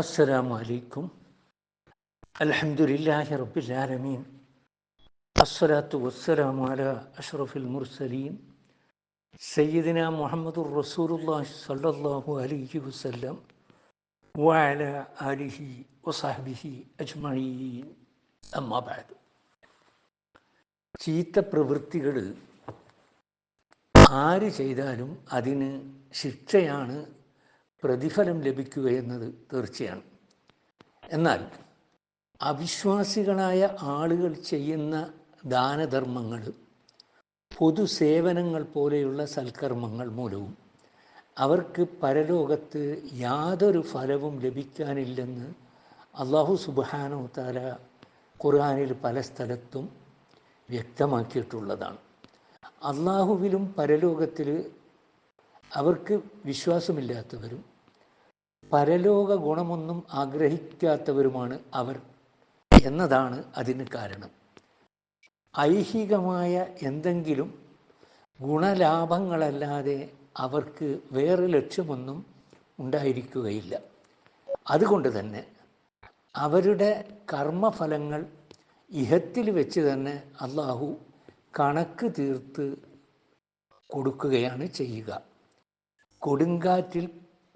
അസ്സലാമു അലൈക്കും. അൽഹംദുലില്ലാഹി റബ്ബിൽ ആലമീൻ. അസ്സലാത്തു വസ്സലാമു അലാ അഷ്റഫിൽ മുർസലീൻ സയ്യിദിനാ മുഹമ്മദുർ റസൂലുള്ളാഹി സ്വല്ലല്ലാഹു അലൈഹി വസല്ലം വഅലാ ആലിഹി വസഹ്ബിഹി അജ്മഈൻ. അമ്മാ ബഅദ്. ചീത്ത പ്രവൃത്തികൾ ആര് ചെയ്താലും അതിന് ശിക്ഷയാണ്, പ്രതിഫലം ലഭിക്കുക എന്നത് തീർച്ചയാണ്. എന്നാൽ അവിശ്വാസികളായ ആളുകൾ ചെയ്യുന്ന ദാനധർമ്മങ്ങൾ, പൊതുസേവനങ്ങൾ പോലെയുള്ള സൽക്കർമ്മങ്ങൾ മൂലവും അവർക്ക് പരലോകത്ത് യാതൊരു ഫലവും ലഭിക്കാനില്ലെന്ന് അല്ലാഹു സുബ്ഹാനഹു വ തആല ഖുർആനിൽ പല സ്ഥലത്തും വ്യക്തമാക്കിയിട്ടുള്ളതാണ്. അള്ളാഹുവിലും പരലോകത്തിൽ അവർക്ക് വിശ്വാസമില്ലാത്തവരും പരലോക ഗുണമൊന്നും ആഗ്രഹിക്കാത്തവരുമാണ് അവർ എന്നതാണ് അതിന് കാരണം. ഐഹികമായ എന്തെങ്കിലും ഗുണലാഭങ്ങളല്ലാതെ അവർക്ക് വേറെ ലക്ഷ്യമൊന്നും ഉണ്ടായിരിക്കുകയില്ല. അതുകൊണ്ട് തന്നെ അവരുടെ കർമ്മഫലങ്ങൾ ഇഹത്തിൽ വെച്ച് തന്നെ അള്ളാഹു കണക്ക് തീർത്ത് കൊടുക്കുകയാണ് ചെയ്യുക. കൊടുങ്കാറ്റിൽ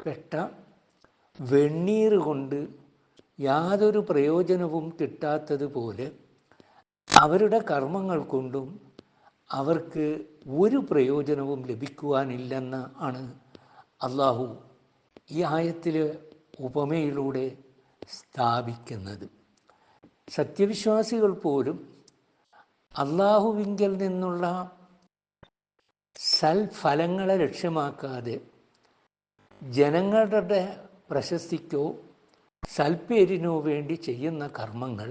പെട്ട വെണ്ണീർ കൊണ്ട് യാതൊരു പ്രയോജനവും കിട്ടാത്തതുപോലെ അവരുടെ കർമ്മങ്ങൾ കൊണ്ടും അവർക്ക് ഒരു പ്രയോജനവും ലഭിക്കുവാനില്ലെന്ന് ആണ് അള്ളാഹു ഈ ആയത്തിലെ ഉപമയിലൂടെ സ്ഥാപിക്കുന്നത്. സത്യവിശ്വാസികൾ പോലും അള്ളാഹുവിങ്കിൽ നിന്നുള്ള സൽഫലങ്ങളെ ലക്ഷ്യമാക്കാതെ ജനങ്ങളുടെ പ്രശസ്തിക്കോ സൽപ്പേരിനോ വേണ്ടി ചെയ്യുന്ന കർമ്മങ്ങൾ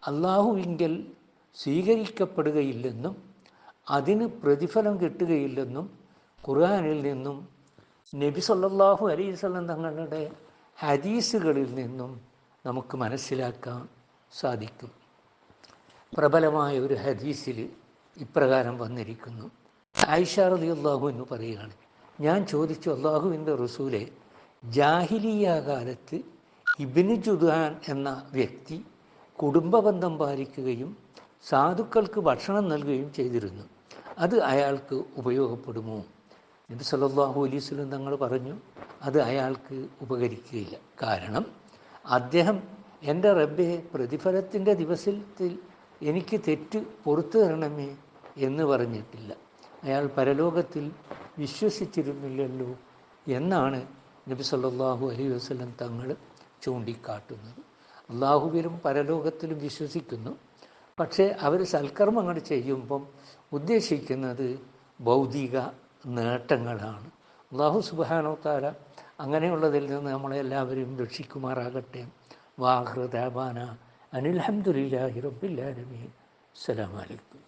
അള്ളാഹുവിങ്കിൽ സ്വീകരിക്കപ്പെടുകയില്ലെന്നും അതിന് പ്രതിഫലം കിട്ടുകയില്ലെന്നും ഖുർആനിൽ നിന്നും നബി സല്ലല്ലാഹു അലൈഹി വസല്ലം തങ്ങളുടെ ഹദീസുകളിൽ നിന്നും നമുക്ക് മനസ്സിലാക്കാൻ സാധിക്കും. പ്രബലമായ ഒരു ഹദീസിൽ ഇപ്രകാരം വന്നിരിക്കുന്നു. ആയിഷ റളിയല്ലാഹു അൻഹ പറയുകയാണ്, ഞാൻ ചോദിച്ചു, അള്ളാഹുവിൻ്റെ റസൂലെ, ജാഹിലിയ കാലത്ത് ഇബ്നു ജുദ്ആൻ എന്ന വ്യക്തി കുടുംബബന്ധം പാലിക്കുകയും സാധുക്കൾക്ക് ഭക്ഷണം നൽകുകയും ചെയ്തിരുന്നു. അത് അയാൾക്ക് ഉപയോഗപ്പെടുമോ? നബി സല്ലല്ലാഹു അലൈഹി വസല്ലം തങ്ങൾ പറഞ്ഞു, അത് അയാൾക്ക് ഉപകരിക്കുകയില്ല. കാരണം അദ്ദേഹം എൻ്റെ റബ്ബേ, പ്രതിഫലത്തിൻ്റെ ദിവസത്തിൽ എനിക്ക് തെറ്റ് പുറത്തു തരണമേ എന്ന് പറഞ്ഞിട്ടില്ല. അയാൾ പരലോകത്തിൽ വിശ്വസിച്ചിരുന്നില്ലല്ലോ എന്നാണ് നബി സല്ലല്ലാഹു അലൈഹി വസല്ലം തങ്ങൾ ചൂണ്ടിക്കാട്ടുന്നത്. അള്ളാഹുവിലും പരലോകത്തിലും വിശ്വസിക്കുന്നു, പക്ഷേ അവർ സൽക്കർമ്മങ്ങൾ ചെയ്യുമ്പം ഉദ്ദേശിക്കുന്നത് ഭൗതിക നേട്ടങ്ങളാണ്. അല്ലാഹു സുബ്ഹാനഹു വ തആല അങ്ങനെയുള്ളതിൽ നിന്ന് നമ്മളെല്ലാവരും രക്ഷിക്കുമാറാകട്ടെ. വാഖിറു ദഅവാനാ അനിൽ ഹംദുലില്ലാഹി റബ്ബിൽ ആലമീൻ. അസ്സലാമു അലൈക്കും.